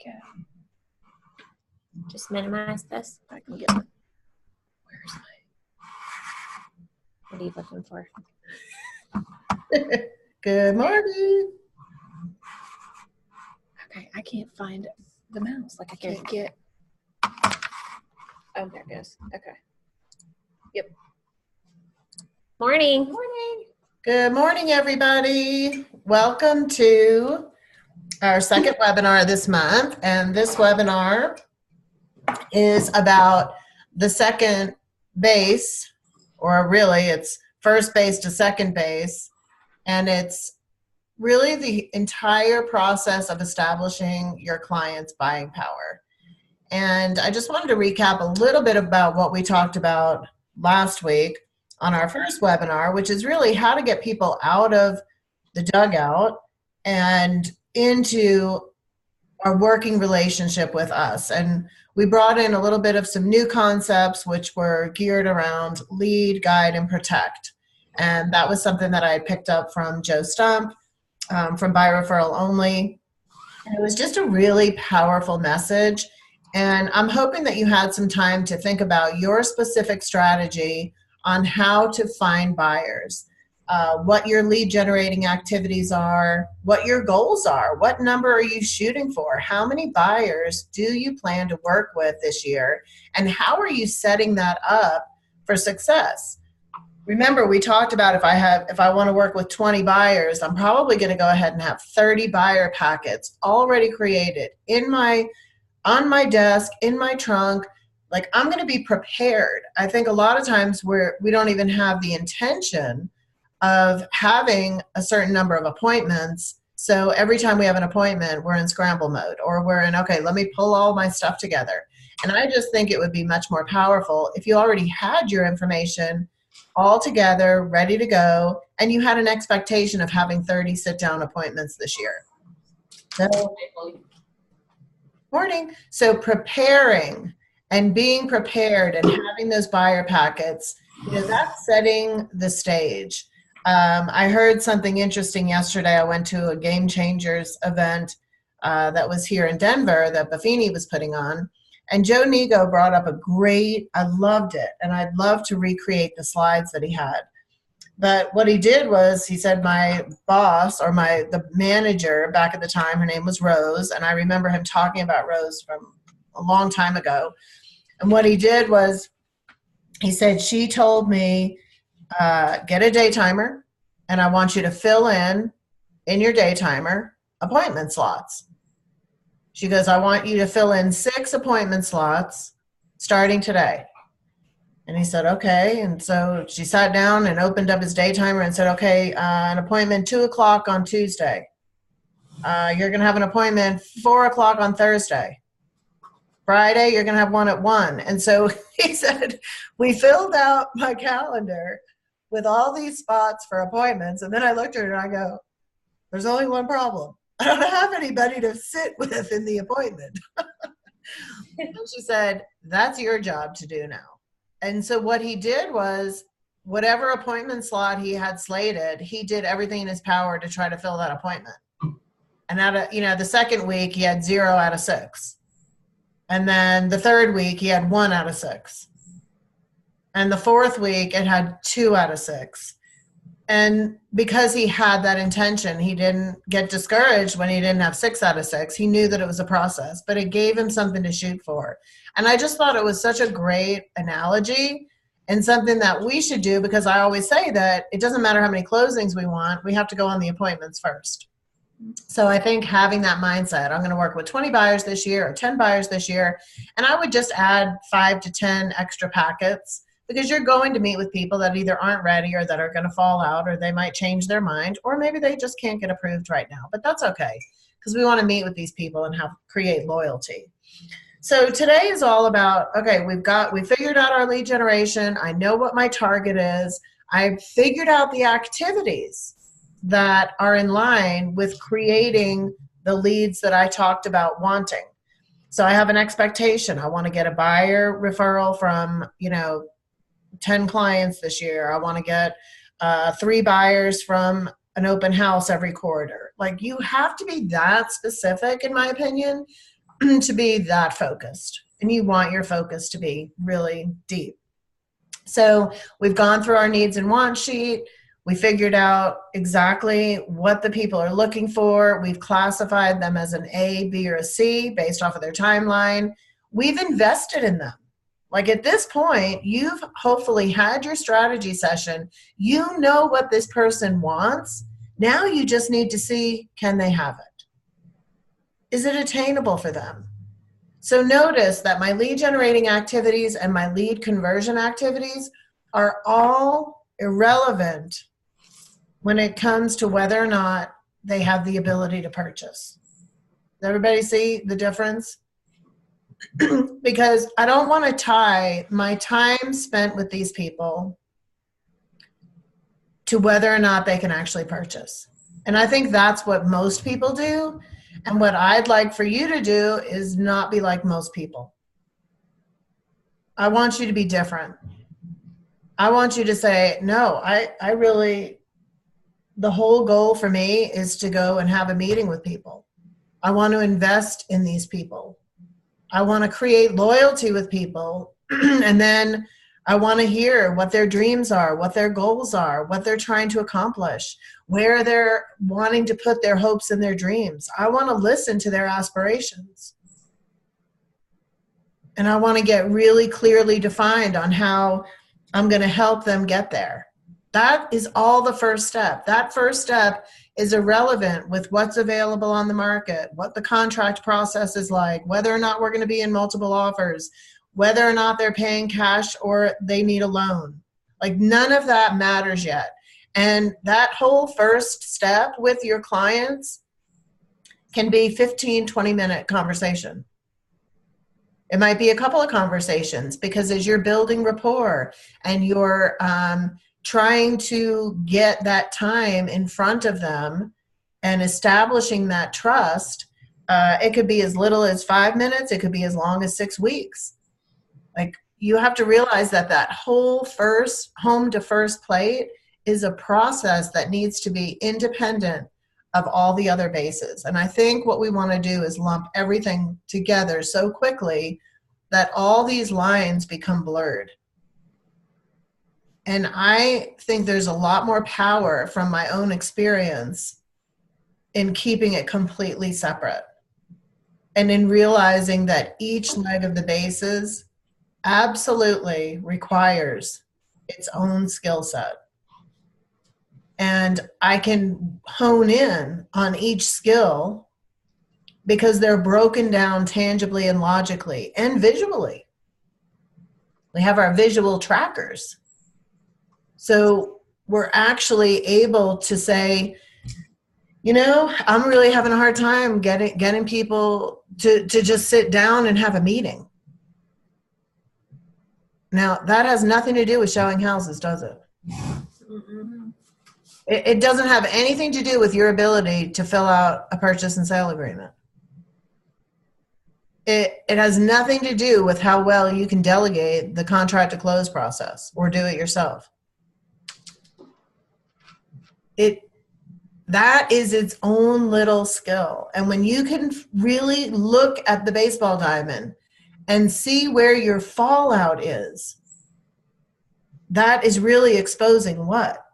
Okay. Just minimize this. I can get it. Where's my? What are you looking for? Good morning. Okay, I can't find the mouse. Like I can't get. Oh, there it goes. Okay. Yep. Morning. Morning. Good morning, everybody. Welcome to our second webinar this month. And this webinar is about the second base, or really it's first base to second base. And it's really the entire process of establishing your client's buying power. And I just wanted to recap a little bit about what we talked about last week on our first webinar, which is really how to get people out of the dugout and into our working relationship with us. And we brought in a little bit of some new concepts which were geared around lead, guide, and protect. And that was something that I had picked up from Joe Stump from Buy Referral Only. And it was just a really powerful message. And I'm hoping that you had some time to think about your specific strategy on how to find buyers, what your lead generating activities are, what your goals are, what number are you shooting for, how many buyers do you plan to work with this year, and how are you setting that up for success? Remember, we talked about if I want to work with 20 buyers, I'm probably going to go ahead and have 30 buyer packets already created on my desk, in my trunk. Like, I'm going to be prepared. I think a lot of times we don't even have the intention of having a certain number of appointments. So every time we have an appointment, we're in scramble mode, or we're in, okay, let me pull all my stuff together. And I just think it would be much more powerful if you already had your information all together, ready to go, and you had an expectation of having 30 sit-down appointments this year. So, morning. So preparing and being prepared and having those buyer packets, that's setting the stage. I heard something interesting yesterday. I went to a Game Changers event that was here in Denver that Buffini was putting on. And Joe Nigo brought up I loved it. And I'd love to recreate the slides that he had. But what he did was he said my boss, or the manager back at the time, her name was Rose. And I remember him talking about Rose from a long time ago. And what he did was he said, she told me, get a day timer, and I want you to fill in your day timer appointment slots. She goes, I want you to fill in 6 appointment slots starting today. And he said, okay. And so she sat down and opened up his day timer and said, okay, an appointment 2 o'clock on Tuesday. You're going to have an appointment 4 o'clock on Thursday. Friday, you're going to have one at 1. And so he said, we filled out my calendar with all these spots for appointments. And then I looked at her and I go, there's only one problem. I don't have anybody to sit with in the appointment. And she said, that's your job to do now. And so what he did was, whatever appointment slot he had slated, he did everything in his power to try to fill that appointment. And the second week, he had 0 out of 6. And then the third week, he had 1 out of 6. And the fourth week, it had 2 out of 6. And because he had that intention, he didn't get discouraged when he didn't have 6 out of 6. He knew that it was a process, but it gave him something to shoot for. And I just thought it was such a great analogy and something that we should do, because I always say that it doesn't matter how many closings we want. We have to go on the appointments first. So I think having that mindset, I'm going to work with 20 buyers this year or 10 buyers this year, and I would just add 5 to 10 extra packets, because you're going to meet with people that either aren't ready or that are going to fall out, or they might change their mind, or maybe they just can't get approved right now. But that's okay, because we want to meet with these people and create loyalty. So today is all about, okay, we figured out our lead generation. I know what my target is. I figured out the activities that are in line with creating the leads that I talked about wanting. So I have an expectation. I want to get a buyer referral from, 10 clients this year. I want to get 3 buyers from an open house every quarter. Like, you have to be that specific, in my opinion. to be that focused, and you want your focus to be really deep. So we've gone through our needs and wants sheet. We figured out exactly what the people are looking for. We've classified them as an A, B, or a C based off of their timeline. We've invested in them. Like at this point, you've hopefully had your strategy session. You know what this person wants. Now you just need to see, can they have it? Is it attainable for them? So notice that my lead generating activities and my lead conversion activities are all irrelevant when it comes to whether or not they have the ability to purchase. Does everybody see the difference? Because I don't want to tie my time spent with these people to whether or not they can actually purchase. And I think that's what most people do. And what I'd like for you to do is not be like most people. I want you to be different. I want you to say, no, I really, the whole goal for me is to go and have a meeting with people. I want to invest in these people. I want to create loyalty with people. And then I want to hear what their dreams are, what their goals are, what they're trying to accomplish, where they're wanting to put their hopes and their dreams. I want to listen to their aspirations. And I want to get really clearly defined on how I'm going to help them get there. That is all the first step. That first step is irrelevant with what's available on the market, what the contract process is like, whether or not we're going to be in multiple offers, whether or not they're paying cash or they need a loan. Like none of that matters yet. And that whole first step with your clients can be 15, 20-minute conversation. It might be a couple of conversations because as you're building rapport and you're trying to get that time in front of them and establishing that trust, it could be as little as 5 minutes. It could be as long as 6 weeks. Like you have to realize that that whole first home to first plate is a process that needs to be independent of all the other bases. And I think what we want to do is lump everything together so quickly that all these lines become blurred. And I think there's a lot more power from my own experience in keeping it completely separate and in realizing that each leg of the bases absolutely requires its own skill set. And I can hone in on each skill because they're broken down tangibly and logically and visually. We have our visual trackers. So we're actually able to say, you know, I'm really having a hard time getting people to just sit down and have a meeting. Now, that has nothing to do with showing houses, does it? Mm-hmm. It doesn't have anything to do with your ability to fill out a purchase and sale agreement. It has nothing to do with how well you can delegate the contract to close process or do it yourself. That is its own little skill. And when you can really look at the baseball diamond and see where your fallout is, that is really exposing what?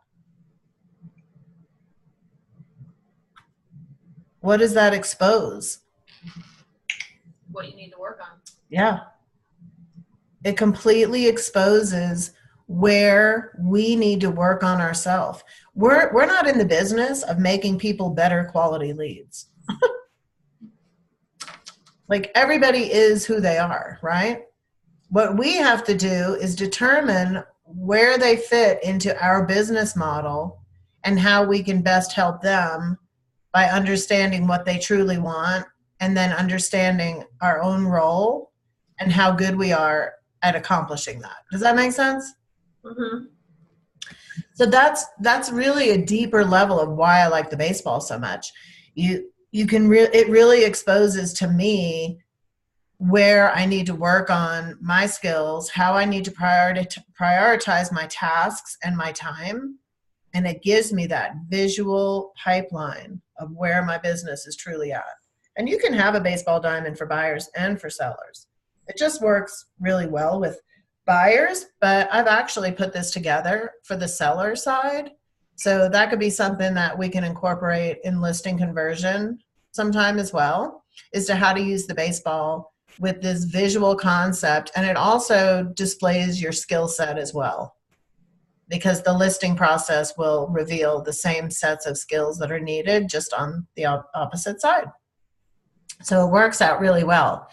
What does that expose? What you need to work on. Yeah. It completely exposes where we need to work on ourselves. We're not in the business of making people better quality leads. Like everybody is who they are, right? What we have to do is determine where they fit into our business model and how we can best help them by understanding what they truly want and then understanding our own role and how good we are at accomplishing that. Does that make sense? Mm-hmm. So that's really a deeper level of why I like the baseball so much. It really exposes to me where I need to work on my skills, how I need to prioritize my tasks and my time. And it gives me that visual pipeline of where my business is truly at. And you can have a baseball diamond for buyers and for sellers. It just works really well with buyers, but I've actually put this together for the seller side. So that could be something that we can incorporate in listing conversion sometime as well, is to how to use the baseball with this visual concept. And it also displays your skill set as well, because the listing process will reveal the same sets of skills that are needed just on the opposite side. So it works out really well.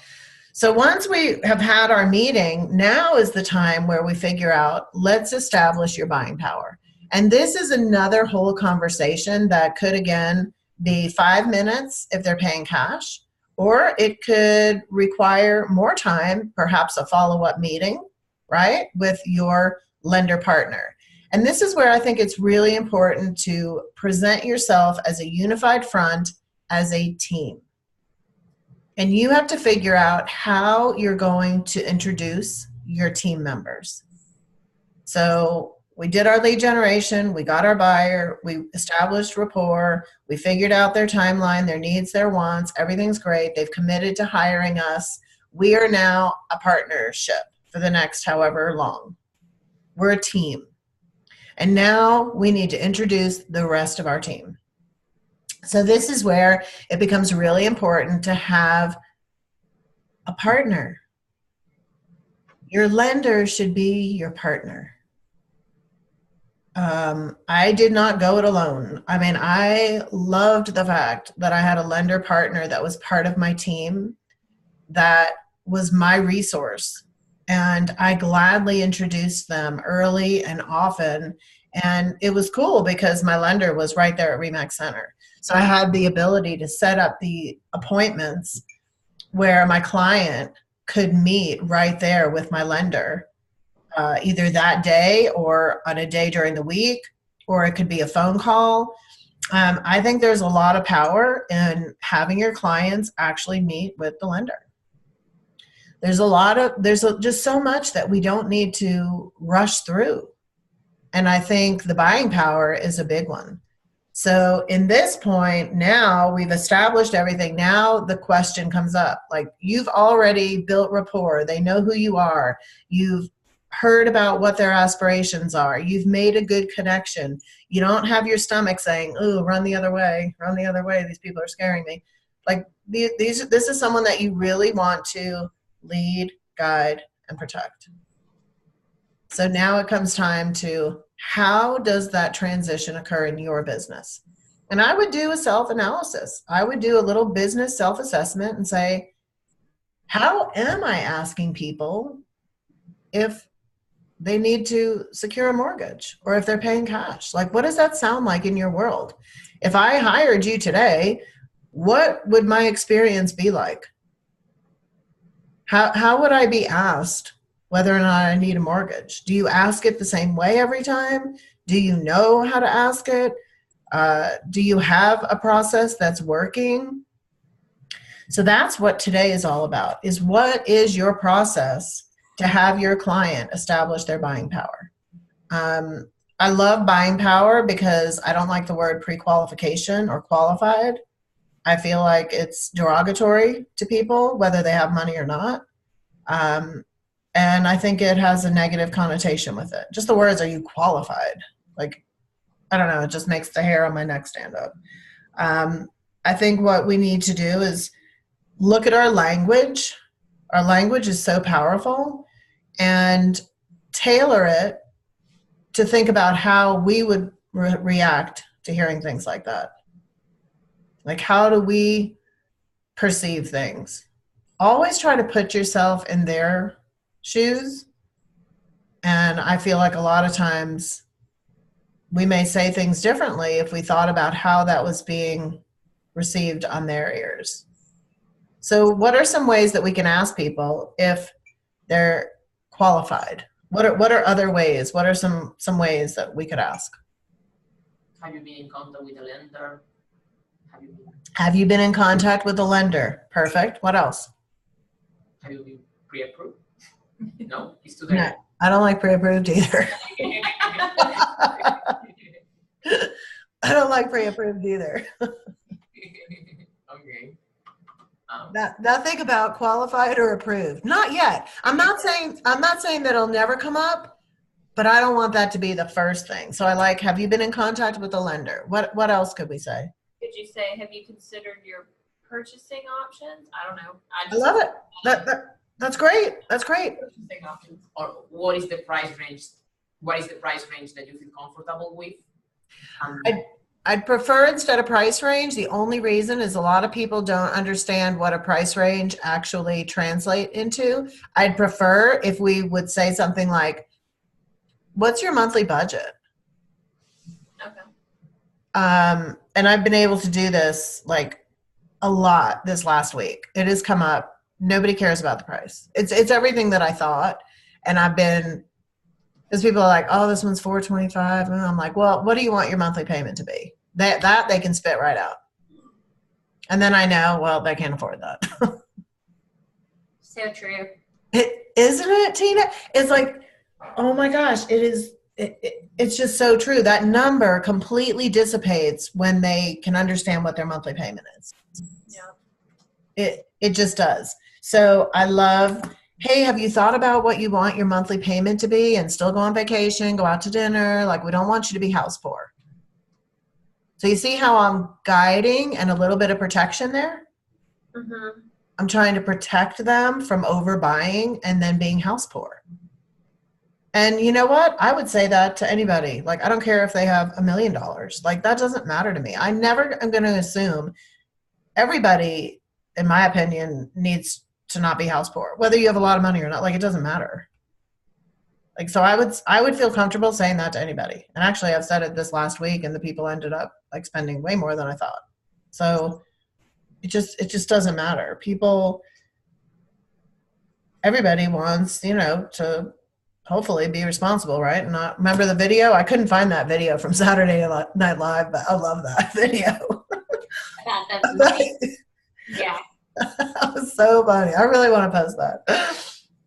So once we have had our meeting, now is the time where we figure out, let's establish your buying power. And this is another whole conversation that could, again, be 5 minutes if they're paying cash, or it could require more time, perhaps a follow-up meeting, right, with your lender partner. And this is where I think it's really important to present yourself as a unified front, as a team. And you have to figure out how you're going to introduce your team members. So we did our lead generation, we got our buyer, we established rapport, we figured out their timeline, their needs, their wants, everything's great. They've committed to hiring us. We are now a partnership for the next however long. We're a team. And now we need to introduce the rest of our team. So this is where it becomes really important to have a partner. Your lender should be your partner. I did not go it alone. I mean, I loved the fact that I had a lender partner that was part of my team, that was my resource. And I gladly introduced them early and often. And it was cool because my lender was right there at RE/MAX Center. So I had the ability to set up the appointments where my client could meet right there with my lender, either that day or on a day during the week, or it could be a phone call. I think there's a lot of power in having your clients actually meet with the lender. There's just so much that we don't need to rush through. And I think the buying power is a big one. So in this point, now we've established everything. Now the question comes up, like, you've already built rapport. They know who you are. You've heard about what their aspirations are. You've made a good connection. You don't have your stomach saying, "Ooh, run the other way, run the other way. These people are scaring me." Like this is someone that you really want to lead, guide, and protect. So now it comes time to, how does that transition occur in your business? And I would do a self-analysis. I would do a little business self-assessment and say, how am I asking people if they need to secure a mortgage or if they're paying cash? Like, what does that sound like in your world? If I hired you today, what would my experience be like? How would I be asked whether or not I need a mortgage? Do you ask it the same way every time? Do you know how to ask it? Do you have a process that's working? So that's what today is all about, is what is your process to have your client establish their buying power? I love buying power because I don't like the word pre-qualification or qualified. I feel like it's derogatory to people, whether they have money or not. And I think it has a negative connotation with it. Just the words, are you qualified? Like, I don't know, it just makes the hair on my neck stand up. I think what we need to do is look at our language. Our language is so powerful, and tailor it to think about how we would react to hearing things like that. Like, how do we perceive things? Always try to put yourself in their shoes. And I feel like a lot of times we may say things differently if we thought about how that was being received on their ears. So what are some ways that we can ask people if they're qualified? What are other ways? What are some ways that we could ask? Have you been in contact with a lender? Have you been in contact with the lender? Perfect. What else? Have you been pre-approved? No, it's too early. No, I don't like pre-approved either. I don't like pre-approved either. Okay. Now think about qualified or approved. Not yet. I'm not saying that it'll never come up, but I don't want that to be the first thing. So I like, have you been in contact with the lender? What else could we say? Could you say, have you considered your purchasing options? I don't know. I love it. That's great. That's great. Purchasing options, or what is the price range? What is the price range that you feel comfortable with? I'd prefer instead of price range. The only reason is a lot of people don't understand what a price range actually translate into. I'd prefer if we would say something like, what's your monthly budget? Okay. And I've been able to do this like a lot this last week. It has come up. Nobody cares about the price. It's everything that I thought. And I've been, because people are like, oh, this one's $425. And I'm like, well, what do you want your monthly payment to be? That they can spit right out. And then I know, well, they can't afford that. So true. Isn't it, Tina? It's like, oh my gosh, it is. It's just so true. That number completely dissipates when they can understand what their monthly payment is. Yeah. It just does. So I love, hey, have you thought about what you want your monthly payment to be and still go on vacation, go out to dinner? Like, we don't want you to be house poor. So you see how I'm guiding and a little bit of protection there? Mm-hmm. I'm trying to protect them from overbuying and then being house poor. And you know what? I would say that to anybody. Like, I don't care if they have $1 million. Like, that doesn't matter to me. I never am going to assume everybody, in my opinion, needs to not be house poor, whether you have a lot of money or not. Like, it doesn't matter. Like, so I would feel comfortable saying that to anybody. And actually, I've said it this last week, and the people ended up like spending way more than I thought. So it just doesn't matter. Everybody wants, to hopefully be responsible, right? And not remember the video. I couldn't find that video from Saturday Night Live, but I love that video. That's nice. Yeah. That was so funny. I really want to post that.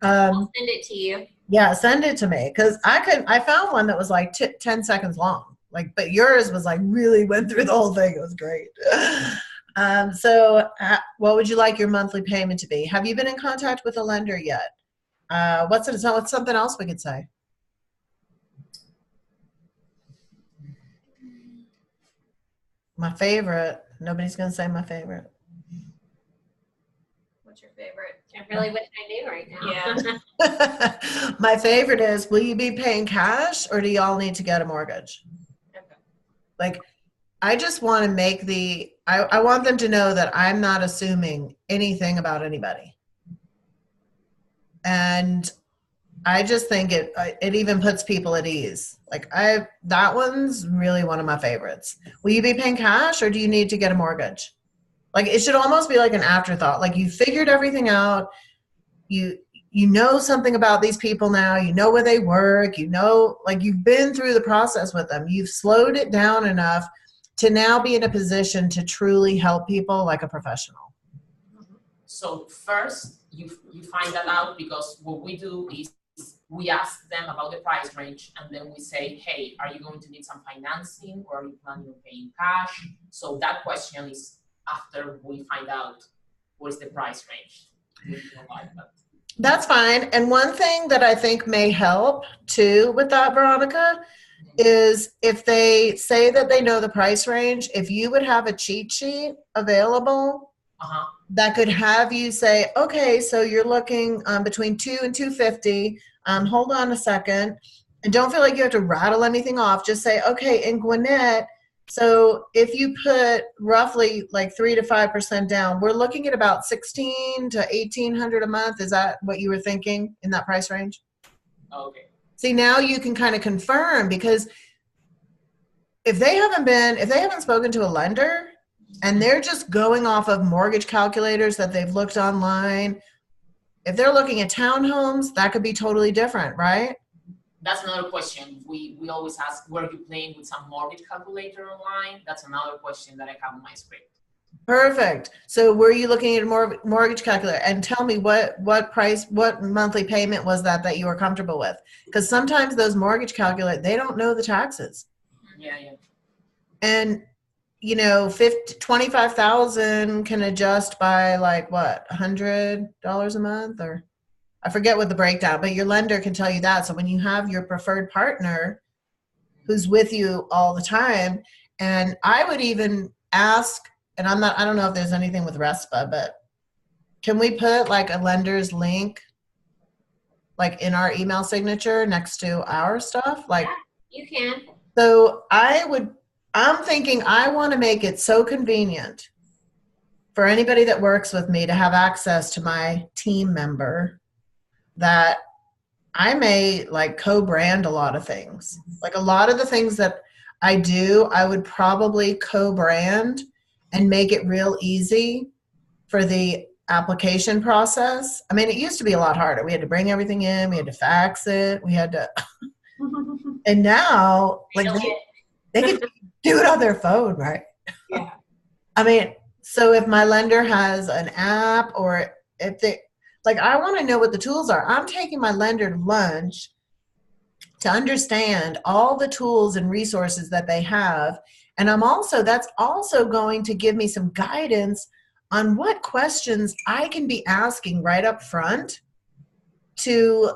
I'll send it to you. Yeah, send it to me, because I found one that was like 10 seconds long. Like, but yours was like really went through the whole thing. It was great. So what would you like your monthly payment to be? Have you been in contact with a lender yet? What's something else we could say? My favorite. Nobody's going to say my favorite. What's your favorite? I really wish I knew right now. Yeah. My favorite is, will you be paying cash or do y'all need to get a mortgage? Okay. Like, I just want to make I want them to know that I'm not assuming anything about anybody. And I just think it even puts people at ease. Like, that one's really one of my favorites. Will you be paying cash or do you need to get a mortgage? Like, it should almost be like an afterthought. Like, you figured everything out. You know something about these people now. You know where they work. Like, you've been through the process with them. You've slowed it down enough to now be in a position to truly help people like a professional. So first, you find that out, because what we do is we ask them about the price range, and then we say, hey, are you going to need some financing, or are you planning on paying cash? So that question is after we find out what is the price range. That's fine. And one thing that I think may help too with that, Veronica, is if they say that they know the price range, if you would have a cheat sheet available that could have you say, okay, so you're looking between $200 and $250. Hold on a second. And don't feel like you have to rattle anything off. Just say, okay, in Gwinnett, so if you put roughly like 3 to 5% down, we're looking at about $1,600 to $1,800 a month. Is that what you were thinking in that price range? Okay. See, now you can kind of confirm, because if they haven't spoken to a lender and they're just going off of mortgage calculators that they've looked online, if they're looking at townhomes, that could be totally different, right? That's another question. We always ask, were you playing with some mortgage calculator online? That's another question that I have on my script. Perfect. So were you looking at a mortgage calculator? And tell me what monthly payment was that you were comfortable with? Because sometimes those mortgage calculators, they don't know the taxes. Yeah. And you know, 25,000 can adjust by like what, $100 a month, or I forget what the breakdown, but your lender can tell you that. So when you have your preferred partner who's with you all the time, and I would even ask, and I don't know if there's anything with RESPA, but can we put like a lender's link like in our email signature next to our stuff? Like, You can. so I'm thinking I want to make it so convenient for anybody that works with me to have access to my team member that I may like co-brand a lot of things. Like a lot of the things that I do, I would probably co-brand and make it real easy for the application process. I mean, it used to be a lot harder. We had to bring everything in, we had to fax it, we had to, and now like they can do it on their phone, right? Yeah. I mean, so if my lender has an app, or if they, like, I want to know what the tools are. I'm taking my lender to lunch to understand all the tools and resources that they have. And that's also going to give me some guidance on what questions I can be asking right up front to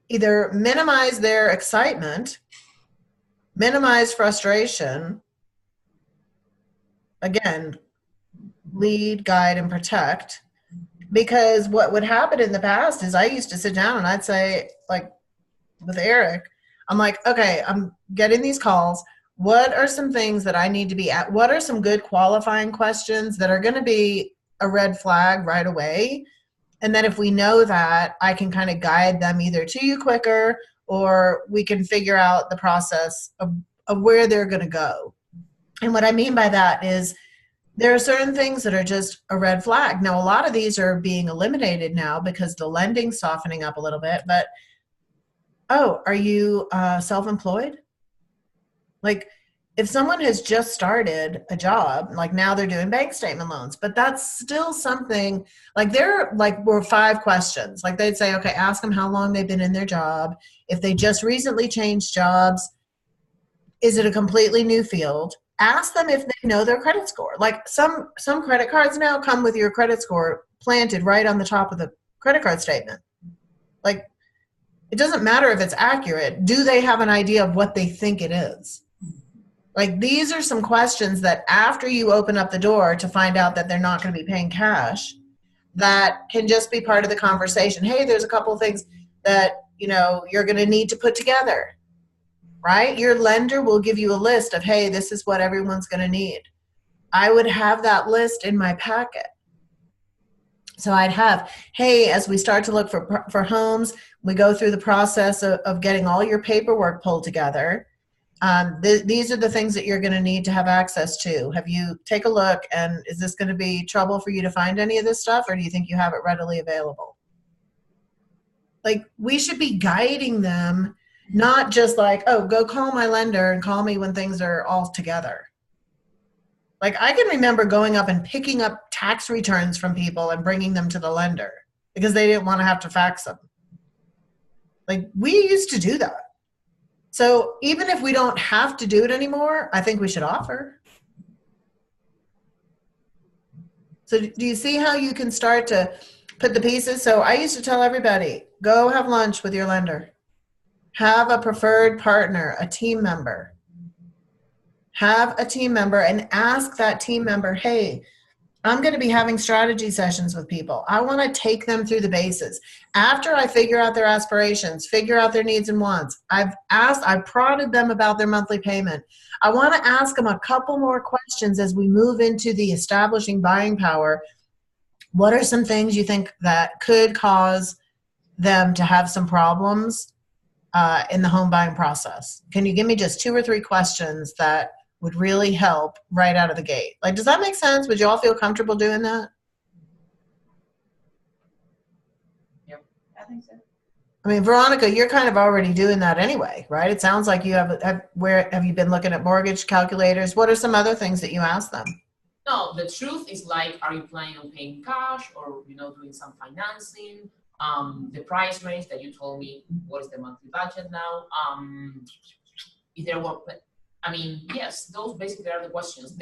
either minimize their excitement, minimize frustration, again, lead, guide, and protect. Because what would happen in the past is I used to sit down and I'd say, like with Eric, I'm like, okay, I'm getting these calls. What are some things that I need to be at? What are some good qualifying questions that are going to be a red flag right away? And then if we know that, I can kind of guide them either to you quicker, or we can figure out the process of where they're going to go. And what I mean by that is there are certain things that are just a red flag. Now, a lot of these are being eliminated now because the lending's softening up a little bit, but oh, are you self-employed? Like if someone has just started a job, like now they're doing bank statement loans, but that's still something like were 5 questions. Like they'd say, okay, ask them how long they've been in their job. If they just recently changed jobs, is it a completely new field? Ask them if they know their credit score. Like some credit cards now come with your credit score planted right on the top of the credit card statement. Like it doesn't matter if it's accurate. Do they have an idea of what they think it is? Like these are some questions that after you open up the door to find out that they're not going to be paying cash, that can just be part of the conversation. Hey, there's a couple of things that, you know, you're going to need to put together, right? Your lender will give you a list of, hey, this is what everyone's going to need. I would have that list in my packet. So I'd have, hey, as we start to look for homes, we go through the process of getting all your paperwork pulled together. These are the things that you're going to need to have access to. Have you take a look, and is this going to be trouble for you to find any of this stuff, or do you think you have it readily available? Like we should be guiding them, not just like, oh, go call my lender and call me when things are all together. Like I can remember going up and picking up tax returns from people and bringing them to the lender because they didn't want to have to fax them. Like we used to do that. So even if we don't have to do it anymore, I think we should offer. So do you see how you can start to put the pieces? So I used to tell everybody, go have lunch with your lender. Have a preferred partner, a team member. Have a team member and ask that team member, hey, I'm going to be having strategy sessions with people. I want to take them through the bases. After I figure out their aspirations, figure out their needs and wants, I've prodded them about their monthly payment. I want to ask them a couple more questions as we move into the establishing buying power. What are some things you think that could cause them to have some problems in the home buying process? Can you give me just 2 or 3 questions that would really help right out of the gate? Like, does that make sense? Would you all feel comfortable doing that? Yep. I think so. I mean, Veronica, you're kind of already doing that anyway, right? It sounds like you where have you been looking at mortgage calculators? What are some other things that you ask them? No, the truth is like, are you planning on paying cash or, you know, doing some financing? The price range that you told me, what is the monthly budget now? Is there I mean, yes, those basically are the questions.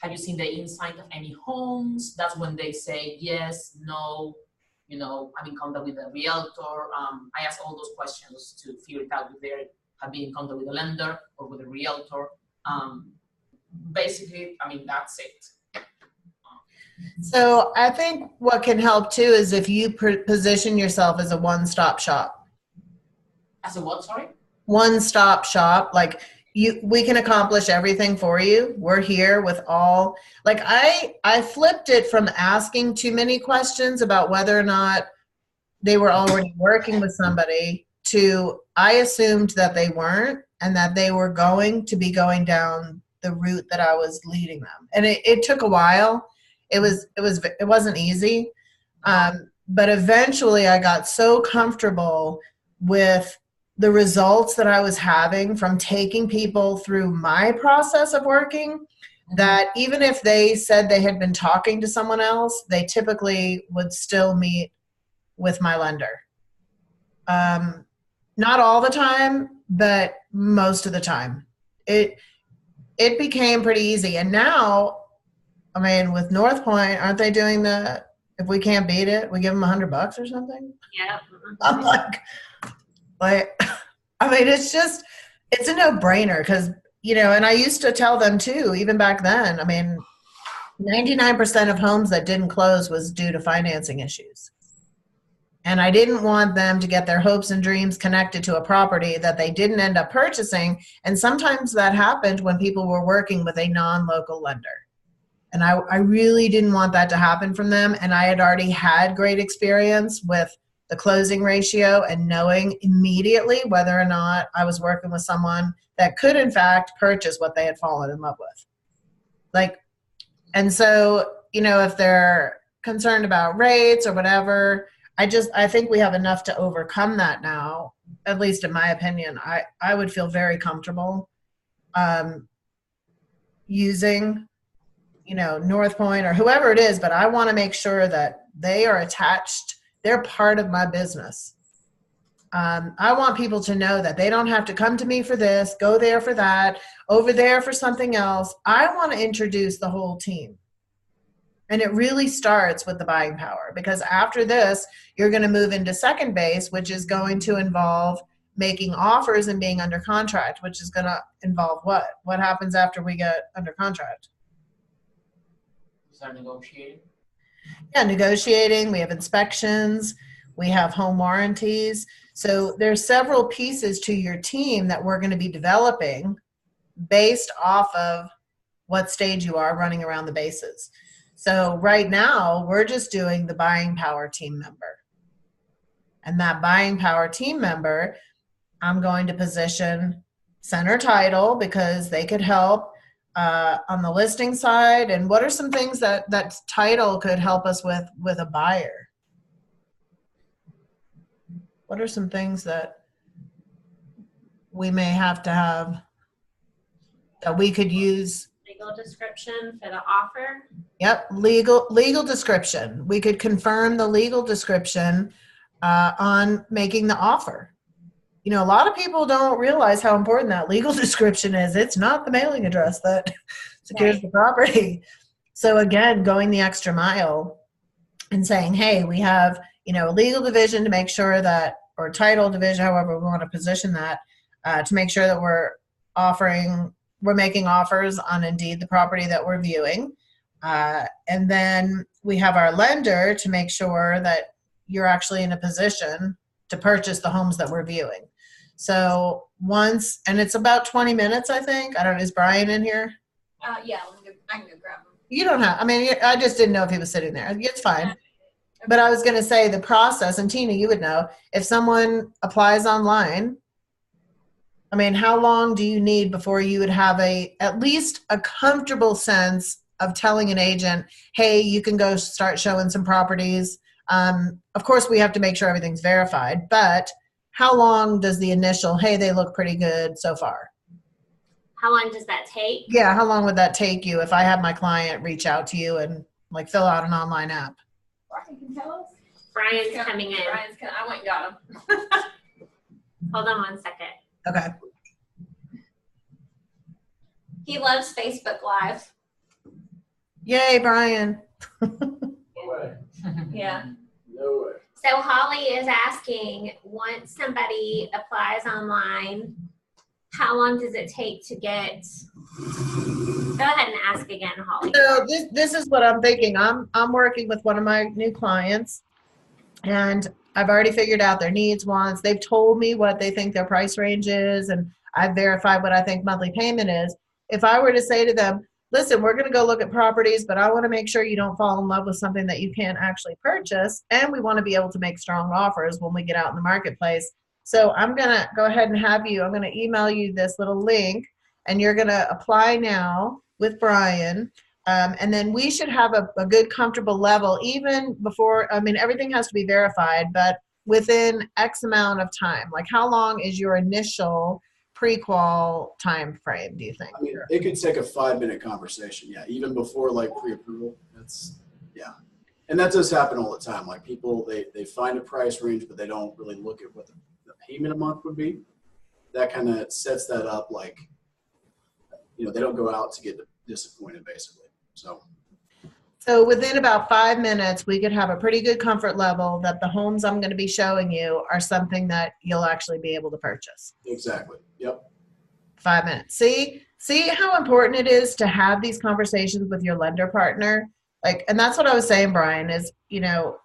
Have you seen the inside of any homes? That's when they say yes, no, I'm in contact with the realtor. I ask all those questions to figure it out if they have been in contact with the lender or with the realtor. Basically, I mean, that's it. So I think what can help too is if you position yourself as a one-stop shop. As a what, sorry? One-stop shop. Like we can accomplish everything for you. We're here with all, like I flipped it from asking too many questions about whether or not they were already working with somebody to I assumed that they weren't and that they were going to be going down the route that I was leading them. And it took a while. It wasn't easy. But eventually I got so comfortable with the results that I was having from taking people through my process of working that even if they said they had been talking to someone else, they typically would still meet with my lender. Not all the time, but most of the time. It became pretty easy. And now, I mean, with North Point, aren't they doing the, if we can't beat it, we give them $100 or something? Yeah. I'm like, I mean, it's a no-brainer because, and I used to tell them too, even back then, I mean, 99% of homes that didn't close was due to financing issues. And I didn't want them to get their hopes and dreams connected to a property that they didn't end up purchasing. And sometimes that happened when people were working with a non-local lender. And I really didn't want that to happen from them. And I had already had great experience with the closing ratio and knowing immediately whether or not I was working with someone that could in fact purchase what they had fallen in love with. And so, if they're concerned about rates or whatever, I think we have enough to overcome that now, at least in my opinion. I would feel very comfortable using, North Point or whoever it is, but I want to make sure that they are attached. They're part of my business. I want people to know that they don't have to come to me for this, go there for that, over there for something else. I want to introduce the whole team. And it really starts with the buying power, because after this, you're going to move into second base, which is going to involve making offers and being under contract, which is going to involve what? What happens after we get under contract? Start negotiating. Yeah, negotiating. We have inspections. We have home warranties. So there's several pieces to your team that we're going to be developing based off of what stage you are running around the bases. So right now, we're just doing the buying power team member. And that buying power team member, I'm going to position center title because they could help on the listing side. And what are some things that title could help us with a buyer? What are some things that we may have to have that we could use? Legal description for the offer. Yep, legal description. We could confirm the legal description on making the offer. A lot of people don't realize how important that legal description is. It's not the mailing address that secures the property. So again, going the extra mile and saying, hey, we have, a legal division to make sure that, or title division, however we want to position that, to make sure that we're making offers on Indeed the property that we're viewing. And then we have our lender to make sure that you're actually in a position to purchase the homes that we're viewing. So and it's about 20 minutes, I think. I don't know, is Brian in here? Yeah, I can go grab him. You don't have, I just didn't know if he was sitting there. It's fine. But I was going to say the process, and Tina, you would know, if someone applies online, how long do you need before you would have at least a comfortable sense of telling an agent, hey, you can go start showing some properties? Of course, we have to make sure everything's verified, but how long does the initial, hey, they look pretty good so far? How long does that take? Yeah, how long would that take you if I have my client reach out to you and fill out an online app? Brian can tell us. Brian's coming in. I went and got him. Hold on one second. Okay. He loves Facebook Live. Yay, Brian. No way. Yeah. No way. So Holly is asking, once somebody applies online, how long does it take to get? Go ahead and ask again, Holly. So this is what I'm thinking. I'm working with one of my new clients, and I've already figured out their needs, wants. They've told me what they think their price range is, and I've verified what I think monthly payment is. If I were to say to them, listen, we're going to go look at properties, but I want to make sure you don't fall in love with something that you can't actually purchase, and we want to be able to make strong offers when we get out in the marketplace. So I'm going to go ahead and have you, I'm going to email you this little link, and you're going to apply now with Brian. And then we should have a good, comfortable level even before, I mean, everything has to be verified, but within X amount of time. Like, how long is your initial pre-qual time frame, do you think? I mean, it could take a 5-minute conversation. Yeah, even before like pre-approval. Yeah. And that does happen all the time. Like people, they find a price range, but they don't really look at what the payment a month would be. That kind of sets that up. Like, you know, they don't go out to get disappointed, basically. So within about 5 minutes, we could have a pretty good comfort level that the homes I'm going to be showing you are something that you'll actually be able to purchase. exactly. Yep. 5 minutes. See how important it is to have these conversations with your lender partner? Like, and that's what I was saying, Brian, is, you know,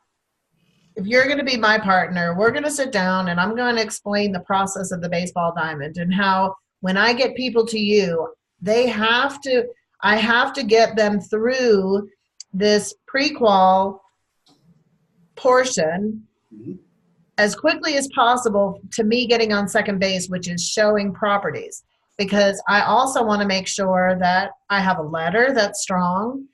if you're going to be my partner, we're going to sit down and I'm going to explain the process of the baseball diamond and how when I get people to you, I have to get them through this pre-qual portion as quickly as possible to me getting on second base, which is showing properties. Because I also want to make sure that I have a letter that's strong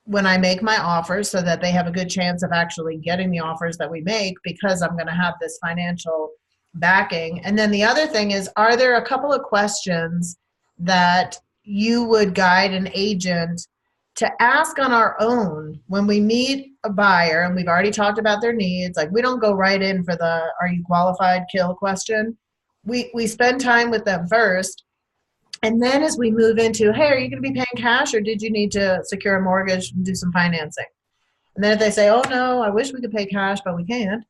when I make my offers so that they have a good chance of actually getting the offers that we make because I'm going to have this financial backing. And then the other thing is, are there a couple of questions that you would guide an agent to ask on our own when we meet a buyer and we've already talked about their needs? Like, we don't go right in for the "are you qualified" kill question. We spend time with them first, and then as we move into, hey, are you going to be paying cash or did you need to secure a mortgage and do some financing? And then if they say, oh no, I wish we could pay cash but we can't,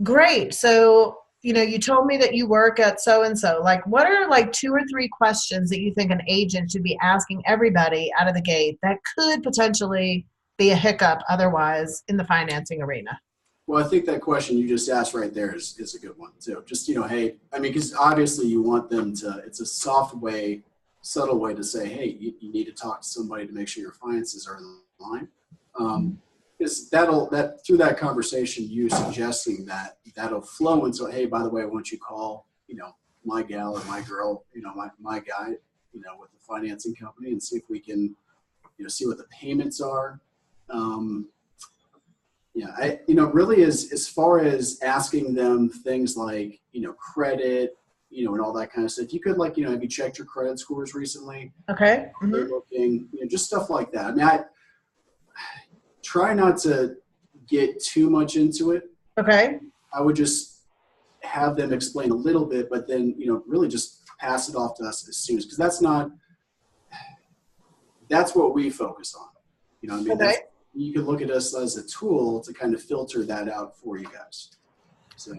great. So, you know, you told me that you work at so-and-so. Like, what are like 2 or 3 questions that you think an agent should be asking everybody out of the gate that could potentially be a hiccup otherwise in the financing arena? Well, I think that question you just asked right there is a good one too. Just, you know, hey, I mean, because obviously you want them to, it's a soft way, subtle way to say, hey, you need to talk to somebody to make sure your finances are in line. Because through that conversation, you suggesting that'll flow into, hey, by the way, I want you to call, you know, my gal or my girl, you know, my guy, you know, with the financing company and see if we can, you know, see what the payments are. Yeah, you know, really as far as asking them things like, you know, credit, you know, and all that kind of stuff. You could, like, you know, have you checked your credit scores recently? Okay. They're looking, you know, just stuff like that. I mean, I try not to get too much into it. Okay. I would just have them explain a little bit, but then, you know, really just pass it off to us as soon as, because that's what we focus on. You know what I mean? Okay. You can look at us as a tool to kind of filter that out for you guys. So.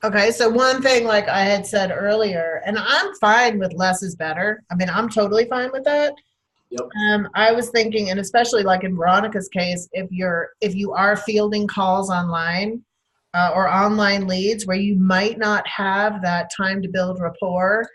Okay, so one thing, like I had said earlier, and I'm fine with less is better. I mean, I'm totally fine with that. Yep. I was thinking, and especially like in Veronica's case, if you are fielding calls online or online leads where you might not have that time to build rapport,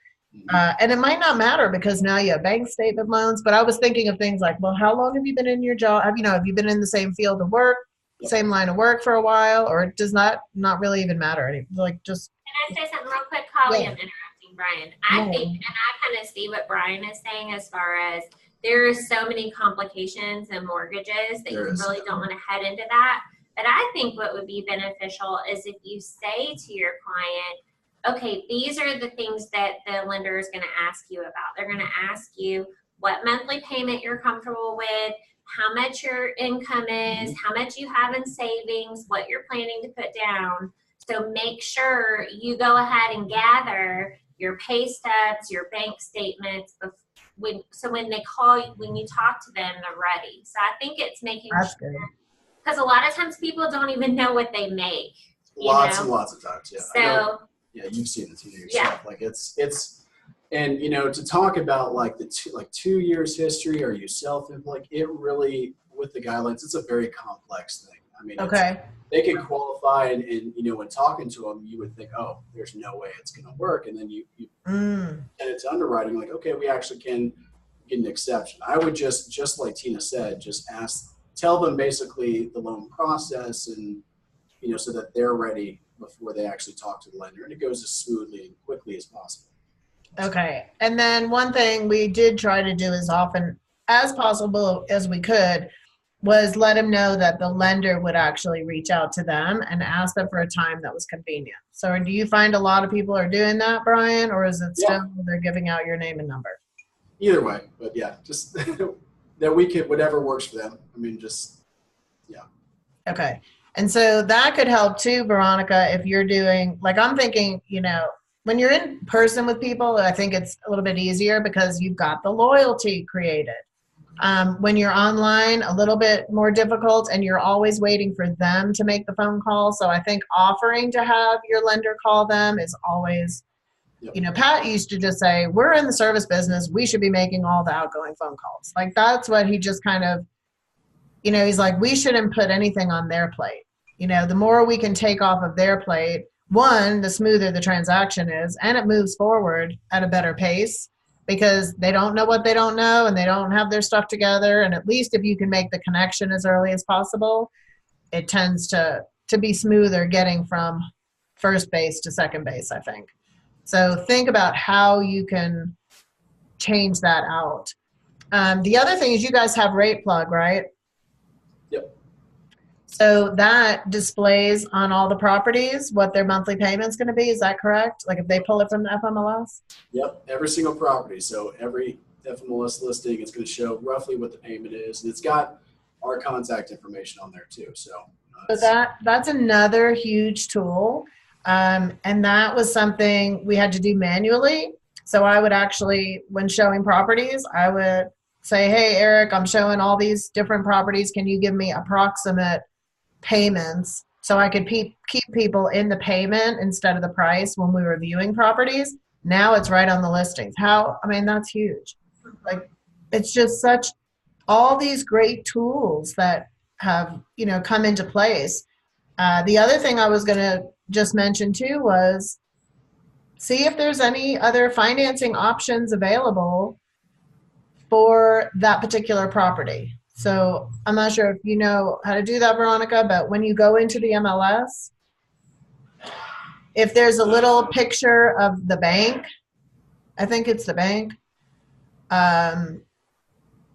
and it might not matter because now you have bank statement loans. But I was thinking of things like, well, how long have you been in your job? Have you been in the same field of work, same line of work for a while, or it does not really even matter? Like, just. Can I say something real quick, Holly? Yeah. I'm interrupting Brian. I think, and I kind of see what Brian is saying as far as there are so many complications and mortgages that you really don't want to head into that. But I think what would be beneficial is if you say to your client, okay, these are the things that the lender is going to ask you about. They're going to ask you what monthly payment you're comfortable with, how much your income is, how much you have in savings, what you're planning to put down. So make sure you go ahead and gather your pay stubs, your bank statements. So when they call you, when you talk to them, they're ready. So I think it's making That's sure, good. because a lot of times people don't even know what they make. Lots and lots of times, yeah. I know. So Yeah, you've seen it yourself. Yeah. Like it's, and to talk about like the 2 years history, are you self-employed? Like it really, with the guidelines, it's a very complex thing. I mean, Okay. they can qualify, and when talking to them, you would think, oh, there's no way it's going to work, and then you and it's underwriting, like, okay, we actually can get an exception. I would just like Tina said, just tell them basically the loan process, and so that they're ready before they actually talk to the lender, and it goes as smoothly and quickly as possible. Okay. And then one thing we did try to do as often as possible as we could was let them know that the lender would actually reach out to them and ask them for a time that was convenient. So do you find a lot of people are doing that, Brian, or is it still they're giving out your name and number? Either way, but yeah, just that we could, whatever works for them. I mean, Okay. And so that could help too, Veronica, if you're doing, like I'm thinking, when you're in person with people, I think it's a little bit easier because you've got the loyalty created. When you're online, a little bit more difficult, and you're always waiting for them to make the phone call. So I think offering to have your lender call them is always, Pat used to just say, we're in the service business. We should be making all the outgoing phone calls. Like that's what he just kind of, he's like, we shouldn't put anything on their plate. The more we can take off of their plate, one, the smoother the transaction is, and it moves forward at a better pace because they don't know what they don't know and they don't have their stuff together. And at least if you can make the connection as early as possible, it tends to be smoother getting from first base to second base, I think. So think about how you can change that out. The other thing is you guys have Rate Plug, right? Yep. So that displays on all the properties what their monthly payment's going to be. Is that correct? Like if they pull it from the FMLS? Yep, every single property. So every FMLS listing, it's going to show roughly what the payment is, and it's got our contact information on there too. So that's another huge tool, and that was something we had to do manually. So I would actually, when showing properties, I would say, hey, Eric, I'm showing all these different properties. Can you give me approximate payments so I could keep people in the payment instead of the price when we were viewing properties? Now it's right on the listings. That's huge. Like, it's just such all these great tools that have, come into place. The other thing I was going to just mention too was see if there's any other financing options available for that particular property. So I'm not sure if you know how to do that, Veronica, but when you go into the MLS, if there's a little picture of the bank, I think it's the bank, I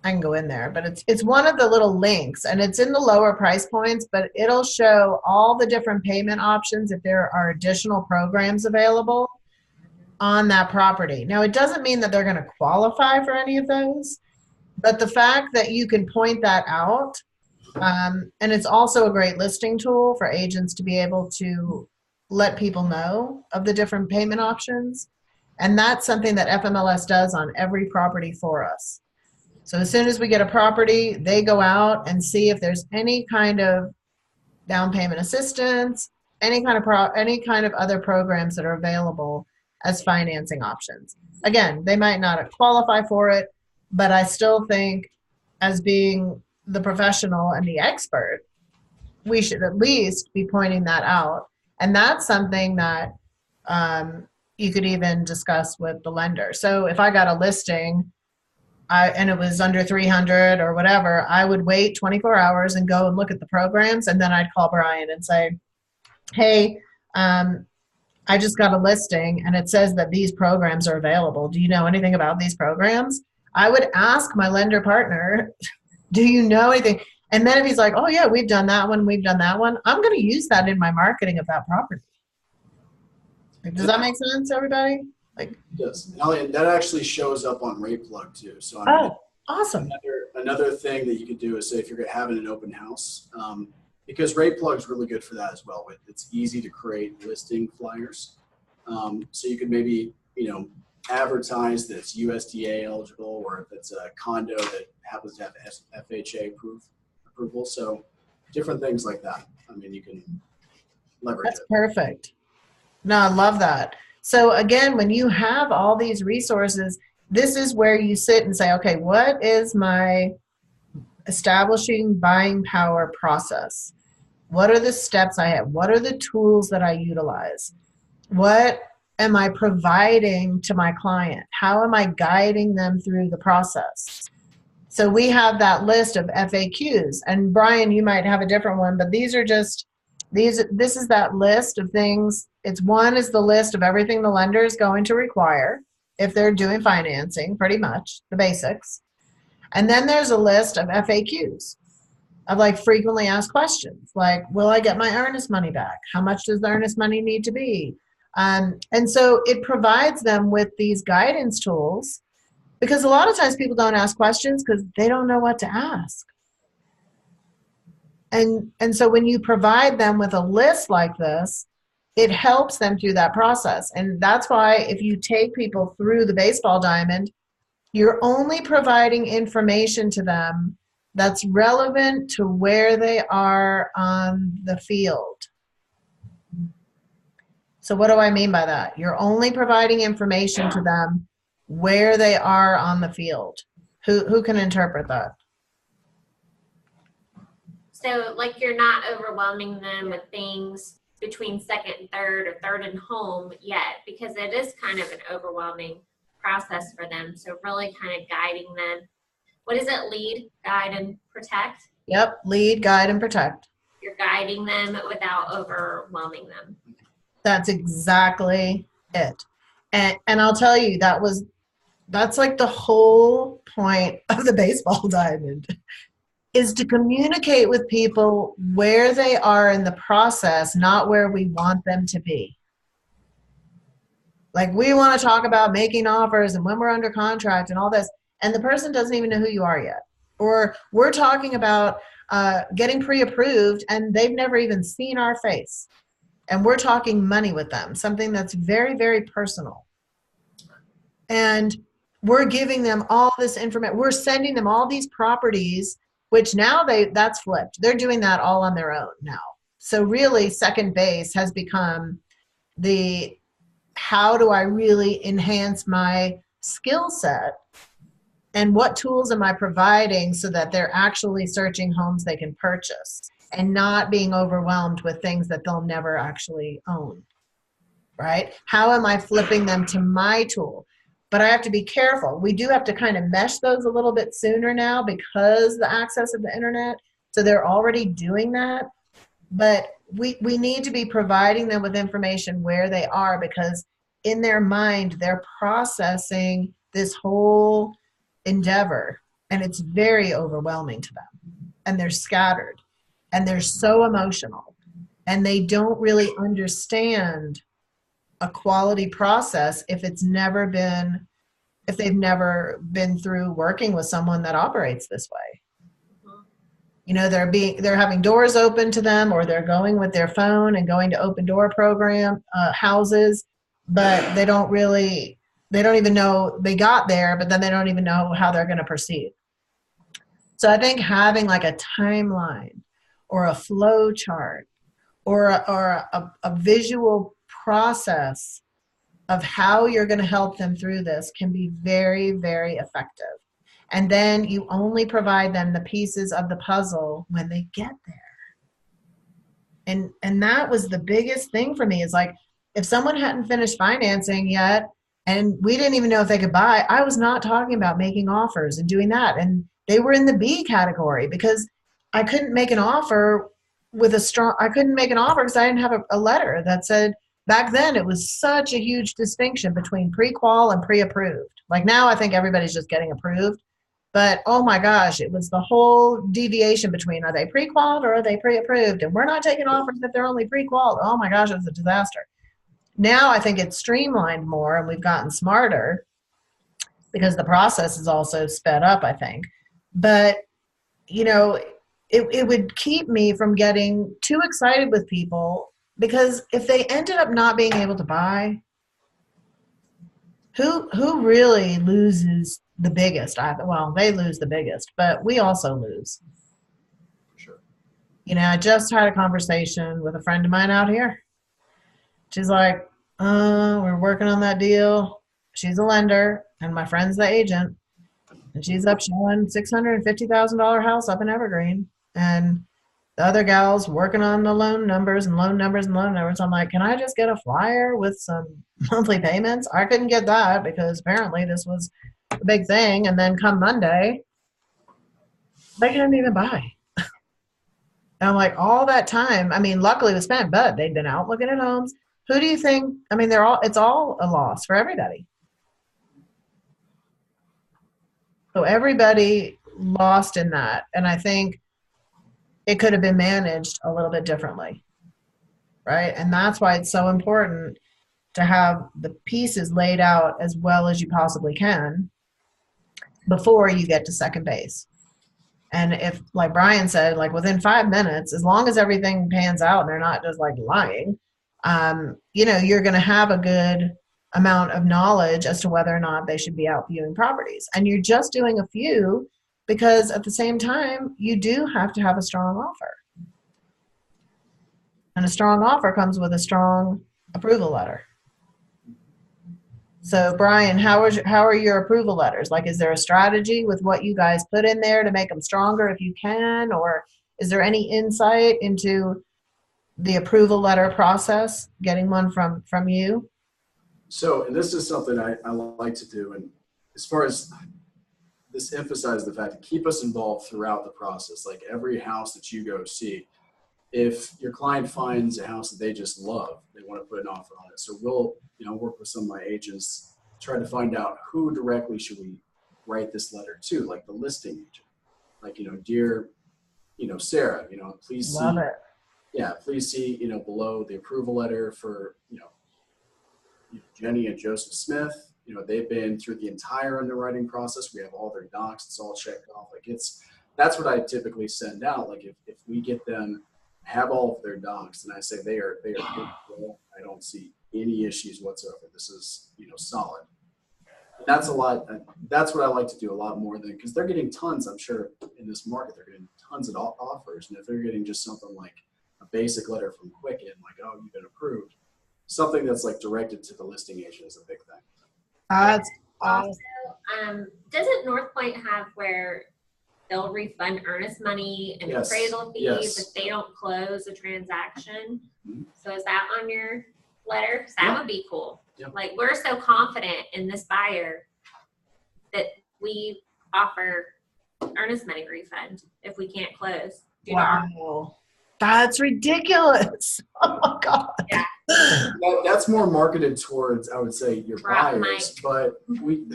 can go in there, but it's one of the little links, and it's in the lower price points, but it'll show all the different payment options if there are additional programs available on that property. Now, it doesn't mean that they're going to qualify for any of those, but the fact that you can point that out, and it's also a great listing tool for agents to be able to let people know of the different payment options. And that's something that FMLS does on every property for us. So as soon as we get a property, they go out and see if there's any kind of down payment assistance, any kind of other programs that are available as financing options. Again, they might not qualify for it, but I still think as being the professional and the expert, we should at least be pointing that out. And that's something that you could even discuss with the lender. So if I got a listing and it was under 300 or whatever, I would wait 24 hours and go and look at the programs. And then I'd call Brian and say, hey, I just got a listing and it says that these programs are available. Do you know anything about these programs? I would ask my lender partner, do you know anything? And then if he's like, oh yeah, we've done that one, I'm going to use that in my marketing of that property. Like, does that make sense, everybody? Like, it does. And that actually shows up on Rate Plug too. So awesome. Another thing that you could do is say if you're having an open house, because Rate Plug is really good for that as well. It's easy to create listing flyers. So you could maybe, advertise that it's USDA eligible, or if it's a condo that happens to have FHA approval. So different things like that. I mean, you can leverage That's it. perfect. No, I love that. So again, when you have all these resources, this is where you sit and say, okay, what is my establishing buying power process? What are the steps I have? What are the tools that I utilize? What am I providing to my client? How am I guiding them through the process? So we have that list of FAQs, and Brian, you might have a different one, but these are just, this is that list of things. One is the list of everything the lender is going to require if they're doing financing, pretty much the basics. And then there's a list of FAQs of like frequently asked questions, like, will I get my earnest money back? How much does the earnest money need to be? And so it provides them with these guidance tools, because a lot of times people don't ask questions because they don't know what to ask. And so when you provide them with a list like this, it helps them through that process. And that's why if you take people through the baseball diamond, you're only providing information to them that's relevant to where they are on the field. So what do I mean by that? You're only providing information to them where they are on the field. Who can interpret that? So like you're not overwhelming them with things between second and third, or third and home yet, because it is kind of an overwhelming process for them. So really kind of guiding them. What is it? Lead, guide, and protect? Yep, lead, guide, and protect. You're guiding them without overwhelming them. That's exactly it. And I'll tell you, that's like the whole point of the baseball diamond, is to communicate with people where they are in the process, not where we want them to be. Like, we want to talk about making offers and when we're under contract and all this, and the person doesn't even know who you are yet. Or we're talking about getting pre-approved and they've never even seen our face. And we're talking money with them, something that's very, very personal. And we're giving them all this information. We're sending them all these properties, which now that's flipped. They're doing that all on their own now. So really, second base has become the, how do I really enhance my skill set, and what tools am I providing so that they're actually searching homes they can purchase and not being overwhelmed with things that they'll never actually own, right? How am I flipping them to my tool? But I have to be careful. We do have to kind of mesh those a little bit sooner now because the access of the internet. So they're already doing that. But we need to be providing them with information where they are, because in their mind, they're processing this whole endeavor, and it's very overwhelming to them. And they're scattered, and they're so emotional, and they don't really understand a quality process if they've never been through working with someone that operates this way. You know, they're having doors open to them, or they're going with their phone and going to open door program houses, but they don't even know they got there, but then they don't even know how they're going to proceed. So I think having like a timeline or a flow chart or a visual process of how you're going to help them through this can be very, very effective. And then you only provide them the pieces of the puzzle when they get there. And that was the biggest thing for me, is like, if someone hadn't finished financing yet and we didn't even know if they could buy, I was not talking about making offers and doing that. And they were in the B category because I couldn't make an offer because I didn't have a letter that said, back then it was such a huge distinction between pre-qual and pre-approved. Like now I think everybody's just getting approved. But oh my gosh, it was the whole deviation between, are they pre-qualified or are they pre-approved? And we're not taking offers if they're only pre-qualified. Oh my gosh, it's a disaster. Now I think it's streamlined more and we've gotten smarter because the process is also sped up, I think. But, you know, it would keep me from getting too excited with people, because if they ended up not being able to buy, Who really loses the biggest? Well, they lose the biggest, but we also lose. Sure. You know, I just had a conversation with a friend of mine out here. She's like, we're working on that deal. She's a lender, and my friend's the agent. And she's up showing $650,000 house up in Evergreen. And the other gal's working on the loan numbers and loan numbers and loan numbers. I'm like, can I just get a flyer with some monthly payments? I couldn't get that because apparently this was a big thing. And then come Monday, they couldn't even buy. And I'm like, all that time, I mean, luckily it was spent, but they'd been out looking at homes. Who do you think? I mean, it's all a loss for everybody. So everybody lost in that. And I think it could have been managed a little bit differently. Right. And that's why it's so important to have the pieces laid out as well as you possibly can before you get to second base. And if, like Brian said, like within 5 minutes, as long as everything pans out and they're not just like lying, you know, you're going to have a good amount of knowledge as to whether or not they should be out viewing properties. And you're just doing a few because at the same time, you do have to have a strong offer. And a strong offer comes with a strong approval letter. So Brian, how are your approval letters? Like, is there a strategy with what you guys put in there to make them stronger if you can? Or is there any insight into the approval letter process, getting one from you? So, and this is something I like to do. And as far as this emphasizes the fact to keep us involved throughout the process, like every house that you go see, if your client finds a house that they just love, they want to put an offer on it. So we'll, work with some of my agents, try to find out who directly should we write this letter to, like the listing agent, like, dear, Sarah, please Love see, it. yeah, please see, below the approval letter for, Jenny and Joseph Smith. They've been through the entire underwriting process. We have all their docs. It's all checked off. Like that's what I typically send out. Like if we get them, have all of their docs, and I say they are good to go, I don't see any issues whatsoever. This is, solid. And that's a lot. That's what I like to do a lot more than, because they're getting tons, I'm sure, in this market, they're getting tons of offers. And if they're getting just something like a basic letter from Quicken, like, oh, you've been approved, something that's like directed to the listing agent is a big thing. That's awesome. Also, doesn't North Point have where they'll refund earnest money and Yes. appraisal fees Yes. if they don't close a transaction? Mhm. So is that on your letter? 'Cause that Yeah. would be cool. Yeah. Like, we're so confident in this buyer that we offer earnest money refund if we can't close. Wow. That's ridiculous. Oh my God. Yeah. That's more marketed towards, I would say, your Drop buyers, mic. but we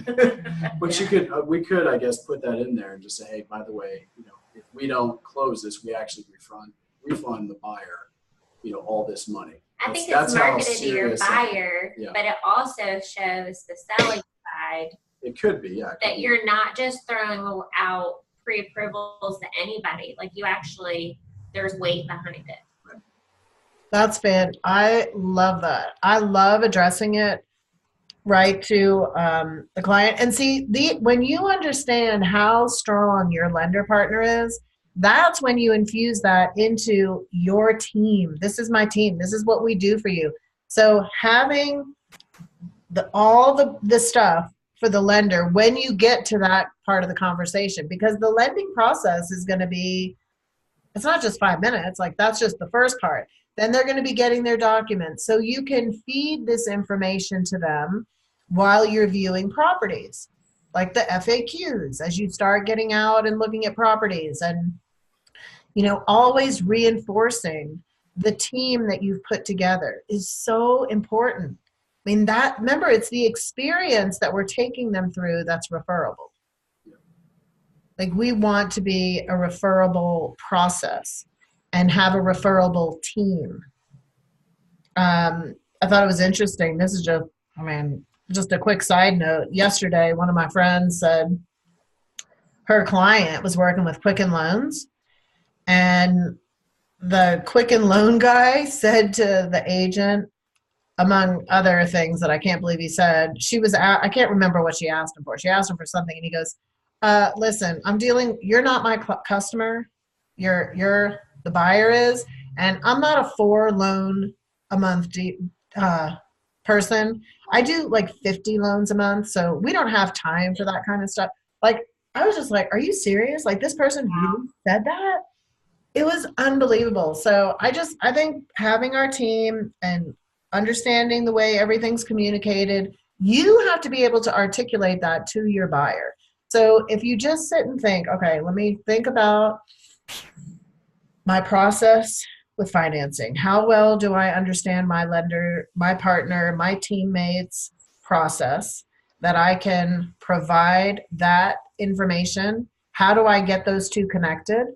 could, I guess, put that in there and just say, hey, by the way, if we don't close this, we actually refund the buyer, all this money. I think That's it's how marketed to your serious buyer, Yeah. but it also shows the selling side It could be, yeah. it could that be. you're not just throwing out pre-approvals to anybody. Like, you actually, there's weight behind it. That's fan. I love that. I love addressing it right to the client. And see, when you understand how strong your lender partner is, that's when you infuse that into your team. This is my team. This is what we do for you. So having all the stuff for the lender when you get to that part of the conversation, because the lending process is going to be, it's not just 5 minutes. Like, that's just the first part. Then they're going to be getting their documents. So you can feed this information to them while you're viewing properties, like the FAQs, as you start getting out and looking at properties, and, always reinforcing the team that you've put together is so important. I mean, remember, it's the experience that we're taking them through that's referable. Like, we want to be a referable process and have a referable team. I thought it was interesting. This is just a quick side note. Yesterday, one of my friends said her client was working with Quicken Loans, and the Quicken Loan guy said to the agent, among other things that I can't believe he said, I can't remember what she asked him for. She asked him for something and he goes, listen, you're not my customer. The buyer is, and I'm not a 4 loan a month person. I do like 50 loans a month. So we don't have time for that kind of stuff. Like, I was just like, are you serious? Like, this person really said that? It was unbelievable. So I think having our team and understanding the way everything's communicated, you have to be able to articulate that to your buyer. So if you just sit and think, okay, let me think about my process with financing. How well do I understand my lender, my partner, my teammates' process, that I can provide that information? How do I get those two connected?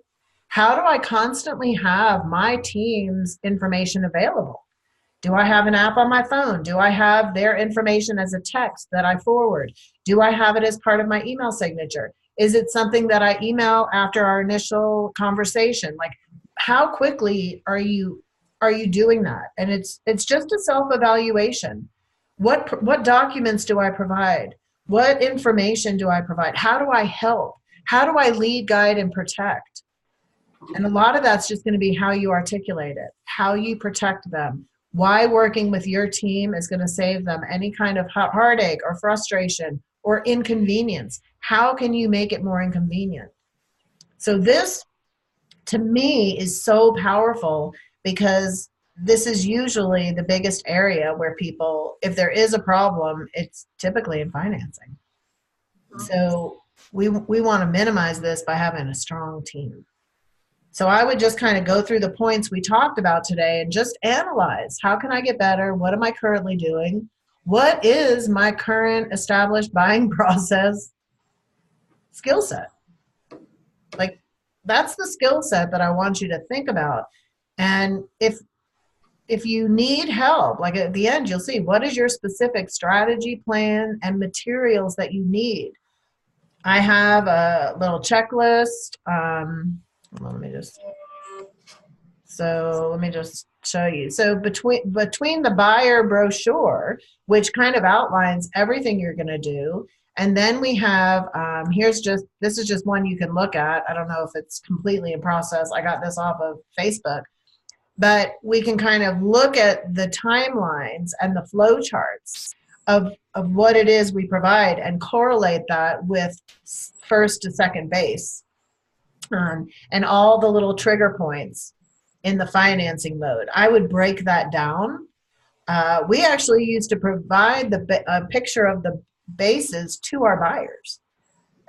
How do I constantly have my team's information available? Do I have an app on my phone? Do I have their information as a text that I forward? Do I have it as part of my email signature? Is it something that I email after our initial conversation? Like, how quickly are you doing that? And it's just a self-evaluation. What documents do I provide? What information do I provide? How do I help? How do I lead, guide, and protect? And a lot of that's just going to be how you articulate it, how you protect them, why working with your team is going to save them any kind of heartache or frustration or inconvenience. How can you make it more inconvenient? So this, to me, is so powerful, because this is usually the biggest area where people, if there is a problem, it's typically in financing. So we want to minimize this by having a strong team. So I would just kind of go through the points we talked about today and just analyze, how can I get better? What am I currently doing? What is my current established buying process skill set? Like, that's the skill set that I want you to think about. And if you need help, like at the end, you'll see what is your specific strategy plan and materials that you need. I have a little checklist. Let me just show you. So between the buyer brochure, which kind of outlines everything you're going to do, and then we have, this is just one you can look at. I don't know if it's completely in process. I got this off of Facebook. But we can kind of look at the timelines and the flow charts of what it is we provide and correlate that with first to second base, and all the little trigger points in the financing mode. I would break that down. We actually used to provide a picture of the bases to our buyers,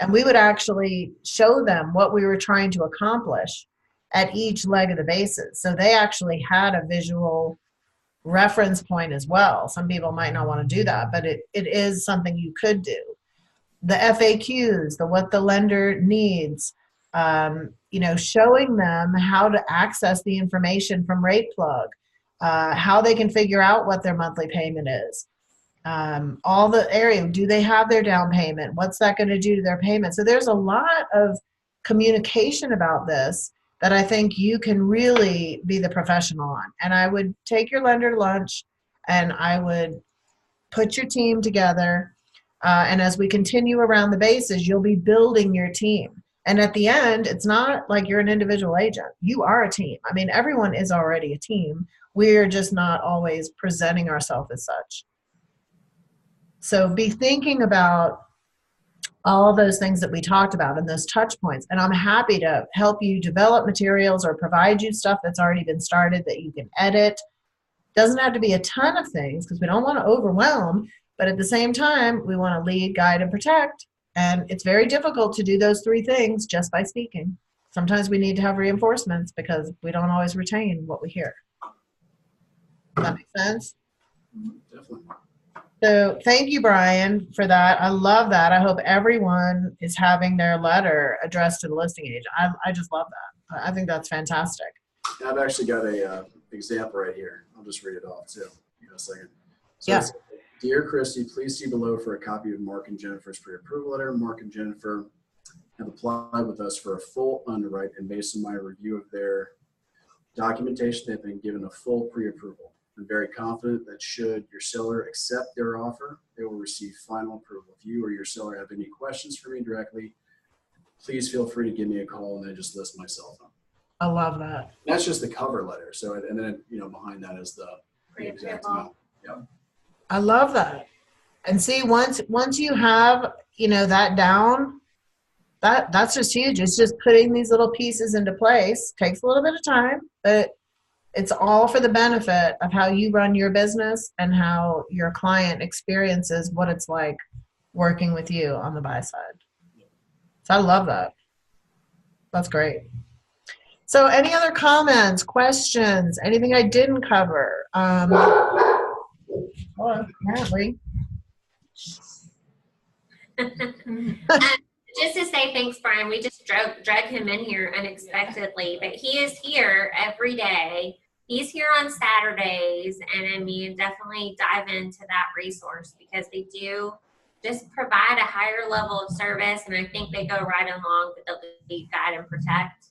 and we would actually show them what we were trying to accomplish at each leg of the bases. So they actually had a visual reference point as well. Some people might not want to do that, but it is something you could do. The FAQs, what the lender needs, showing them how to access the information from RatePlug, how they can figure out what their monthly payment is. All the area, do they have their down payment? What's that going to do to their payment? So there's a lot of communication about this that I think you can really be the professional on. And I would take your lender to lunch, and I would put your team together. And as we continue around the bases, you'll be building your team. And at the end, it's not like you're an individual agent. You are a team. I mean, everyone is already a team. We're just not always presenting ourselves as such. So be thinking about all those things that we talked about and those touch points. And I'm happy to help you develop materials or provide you stuff that's already been started that you can edit. Doesn't have to be a ton of things, because we don't want to overwhelm, but at the same time, we want to lead, guide, and protect. And it's very difficult to do those 3 things just by speaking. Sometimes we need to have reinforcements because we don't always retain what we hear. Does that make sense? Definitely. So thank you, Brian, for that. I love that. I hope everyone is having their letter addressed to the listing agent. I just love that. I think that's fantastic. I've actually got a example right here. I'll just read it off too. In a second. So Yeah. Dear Christy, please see below for a copy of Mark and Jennifer's pre-approval letter. Mark and Jennifer have applied with us for a full underwrite, and based on my review of their documentation, they've been given a full pre-approval. I'm very confident that should your seller accept their offer, they will receive final approval. If you or your seller have any questions for me directly, please feel free to give me a call, and I just list my cell phone. I love that. That's just the cover letter. So, and then, behind that is the exact amount. Yep. I love that. And see, once you have, that down, that's just huge. It's just putting these little pieces into place. Takes a little bit of time, but it's all for the benefit of how you run your business and how your client experiences what it's like working with you on the buy side. So I love that. That's great. So any other comments, questions, anything I didn't cover? Apparently. Just to say thanks, Brian. We just drug him in here unexpectedly, but he is here every day. He's here on Saturdays, and I mean, definitely dive into that resource because they do just provide a higher level of service, and I think they go right along with the Lead, Guide, and Protect.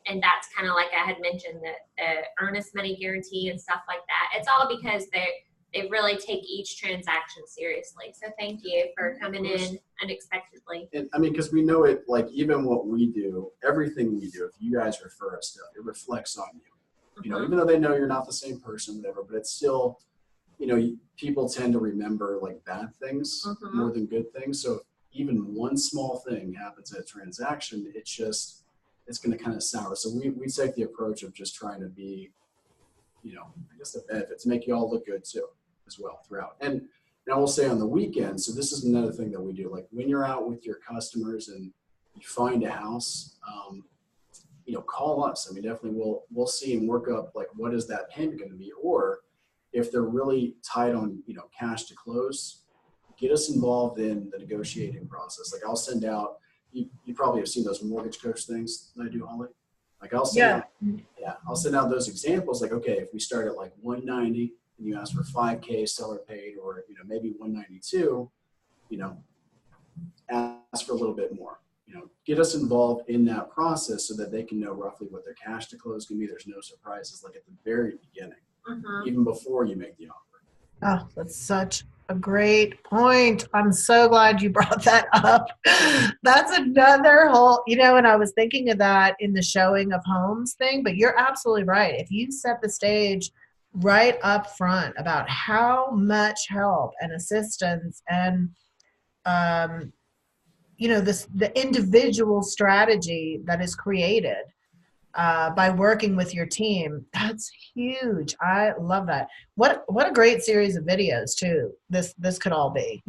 And that's kind of like I had mentioned, the earnest money guarantee and stuff like that. It's all because they really take each transaction seriously. So thank you for coming in unexpectedly. And I mean, because we know it, like even what we do, everything we do, if you guys refer us stuff, it reflects on you. Even though they know you're not the same person, whatever, but it's still, people tend to remember like bad things more than good things. So if even one small thing happens at a transaction, it's going to kind of sour. So we take the approach of just trying to be, I guess the benefits make you all look good too, as well throughout. And I will say on the weekend, so this is another thing that we do, like when you're out with your customers and you find a house, call us. I mean, definitely we'll see and work up like what is that payment going to be, or if they're really tight on cash to close, get us involved in the negotiating process. Like I'll send out. You probably have seen those mortgage coach things that I do, Holly. Like I'll send I'll send out those examples. Like okay, if we start at like 190 and you ask for 5K seller paid, or maybe 192, ask for a little bit more. Get us involved in that process so that they can know roughly what their cash to close can be. There's no surprises like at the very beginning, even before you make the offer. Oh, that's such a great point. I'm so glad you brought that up. That's another whole, and I was thinking of that in the showing of homes thing, but you're absolutely right. If you set the stage right up front about how much help and assistance and, the individual strategy that is created by working with your team, that's huge. I love that. What a great series of videos too. This could all be.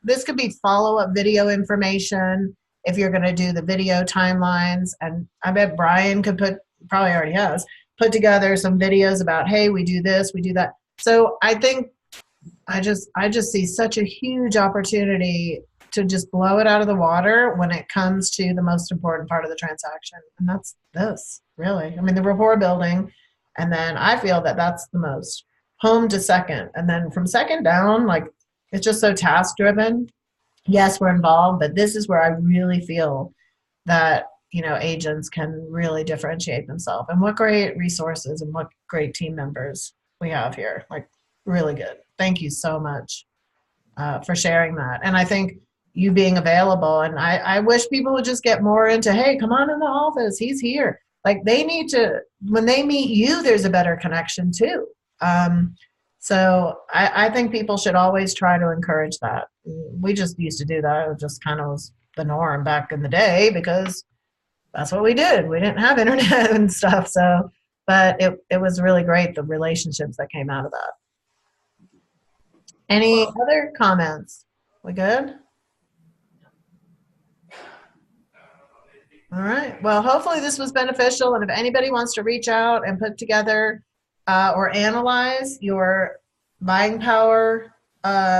This could be follow-up video information if you're going to do the video timelines. And I bet Brian could probably already has put together some videos about, hey, we do this, we do that. So I think I just see such a huge opportunity to just blow it out of the water when it comes to the most important part of the transaction. And that's this, really. I mean, the rapport building. And then I feel that that's the most. Home to second. And then from second down, like it's just so task driven. Yes, we're involved, but this is where I really feel that, agents can really differentiate themselves. And what great resources and what great team members we have here. Like really good. Thank you so much for sharing that. And I think you being available. And I wish people would just get more into, hey, come on in the office. He's here. Like they need to, when they meet you, there's a better connection too. So I think people should always try to encourage that. We just used to do that. It just kind of was the norm back in the day because that's what we did. We didn't have internet and stuff. So, but it was really great, the relationships that came out of that. Any other comments? We good? All right. Well, hopefully this was beneficial. And if anybody wants to reach out and put together or analyze your buying power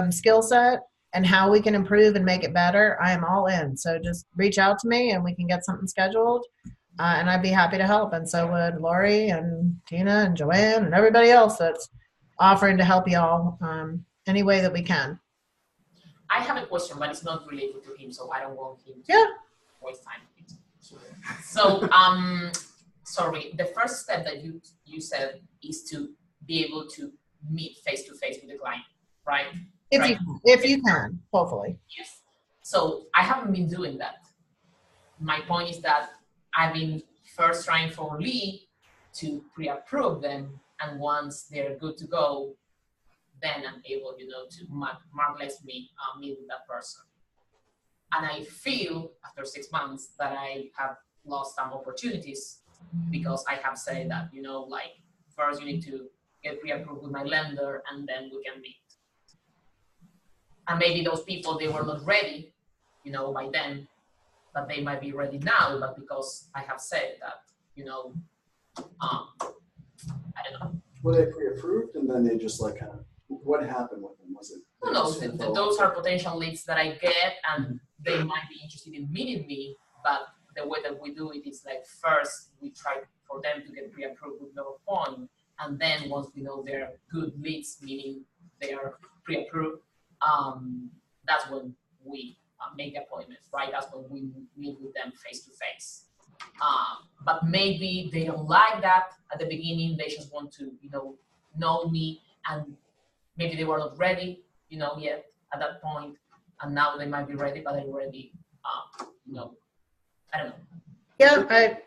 skill set and how we can improve and make it better, I am all in. So just reach out to me and we can get something scheduled. And I'd be happy to help. And so would Lori and Tina and Joanne and everybody else that's offering to help you all any way that we can. I have a question, but it's not related to him, so I don't want him to waste time. So, sorry, the first step that you said is to be able to meet face to face with the client, right? If you can, hopefully. Yes. So I haven't been doing that. My point is that I've been first trying for Lee to pre-approve them, and once they're good to go, then I'm able, to Mark lets me meet with that person. And I feel after 6 months that I have lost some opportunities because I have said that, first you need to get pre-approved with my lender and then we can meet. And maybe those people, they were not ready, by then, but they might be ready now, but because I have said that, I don't know. Were they pre-approved and then they just what happened with them? Was it? No, those are potential leads that I get, and they might be interested in meeting me, but the way that we do it is first we try for them to get pre-approved with no point, and then once we know they're good leads, meaning they are pre-approved, that's when we make the appointments, right? That's when we meet with them face to face. But maybe they don't like that at the beginning. They just want to, know me, and maybe they were not ready, yet at that point, and now they might be ready, but they're ready, I don't know. Yeah,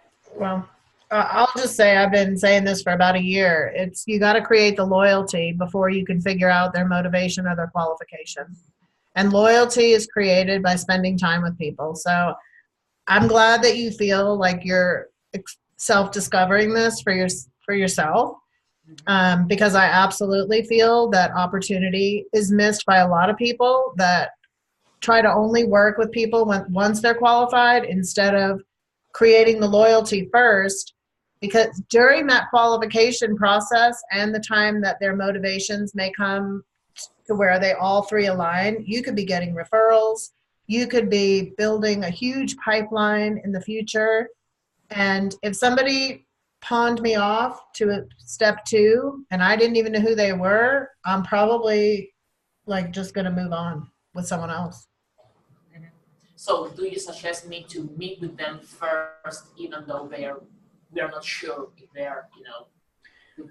I'll just say I've been saying this for about a year. You got to create the loyalty before you can figure out their motivation or their qualification. And loyalty is created by spending time with people. So I'm glad that you feel like you're self-discovering this for yourself. Because I absolutely feel that opportunity is missed by a lot of people that try to only work with people once they're qualified instead of creating the loyalty first, because during that qualification process and the time that their motivations may come to where they all three align, you could be getting referrals, you could be building a huge pipeline in the future. And if somebody pawned me off to step 2 and I didn't even know who they were, I'm probably just going to move on with someone else. So do you suggest me to meet with them first, even though we are not sure if they're,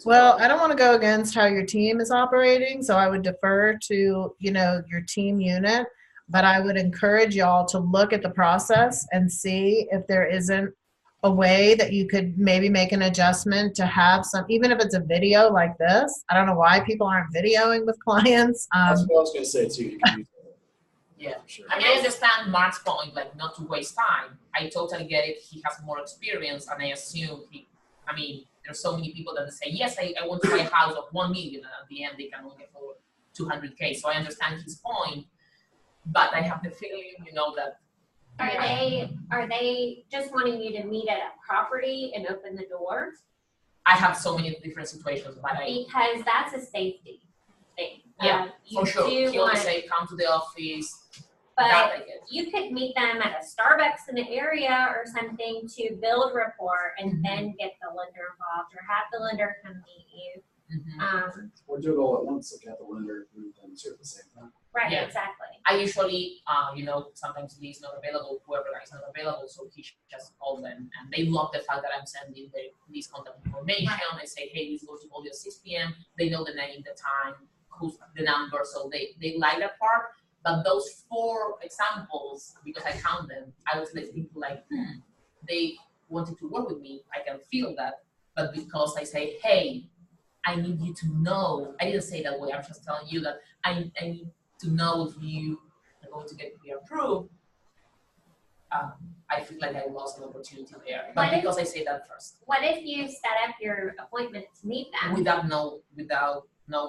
Well, I don't want to go against how your team is operating, so I would defer to, your team unit, but I would encourage y'all to look at the process and see if there isn't a way that you could maybe make an adjustment to have some, even if it's a video like this. I don't know why people aren't videoing with clients. That's what I was going to say too. You can use that. Yeah, Sure. I mean, I understand Mark's point, not to waste time. I totally get it. He has more experience, and I assume there's so many people that say, yes, I want to buy a house of 1 million, and at the end they can only afford 200K. So I understand his point, but I have the feeling, that. Are they just wanting you to meet at a property and open the door? I have so many different situations, but Because that's a safety thing. Yeah, You for sure. do He want- always say, come to the office. But That I get. you could meet them at a Starbucks in the area or something to build rapport and then get the lender involved, or have the lender come meet you. Mhm. Or do it all at once, have the lender move them two at the same time. Right, Yeah. exactly. I usually, sometimes Lee's not available, whoever is not available, so he should just call them. And they love the fact that I'm sending Lee's contact information. Right. I say, hey, Lee's going to call you at 6 p.m. They know the name, the time, who's the number, so they like that part. But those 4 examples, because I count them, I was listening to they wanted to work with me. I can feel that. But because I say, hey, I need you to know, I didn't say that way, I'm just telling you that I need to know if you are going to get pre-approved, I feel like I lost an opportunity there. But because I say that first. What if you set up your appointment to meet them Without knowing.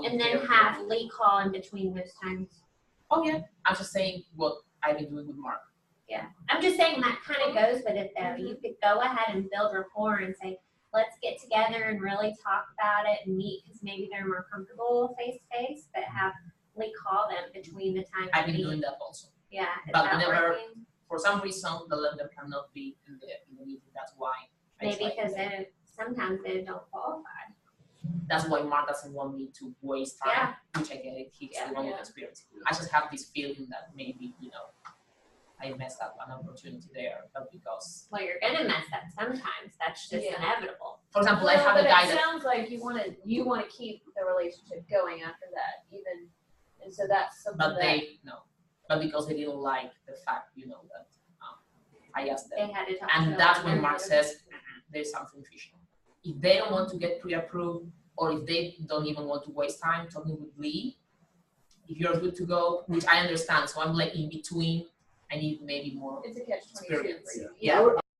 and then have Lee call in between those times? Oh yeah, I'm just saying what I've been doing with Mark. Yeah, I'm just saying that kind of goes with it though. You could go ahead and build rapport and say, let's get together and really talk about it and meet, because maybe they're more comfortable face to face, but have Lee call them between the time. I've been doing that also. Yeah, is But that whenever- working? For some reason, the lender cannot be in the meeting. That's why. Maybe because sometimes they don't qualify. That's why Mark doesn't want me to waste time, Yeah. which I get it. He's Yeah. the one with experience. I just have this feeling that maybe, I messed up an opportunity there, but because Well, you're gonna mess up sometimes. That's just Yeah. inevitable. For example, I have but a guy it that, sounds like you wanna keep the relationship going after that, even, and so that's something but that they, no, but because they didn't like the fact, that I asked them. They had to talk to And the that's when lender. Mark says, there's something fishy. If they don't want to get pre-approved, or if they don't even want to waste time talking with Lee, if you're good to go, which I understand, so I'm like in between, I need maybe more it's a catch-22 experience. for you. Yeah.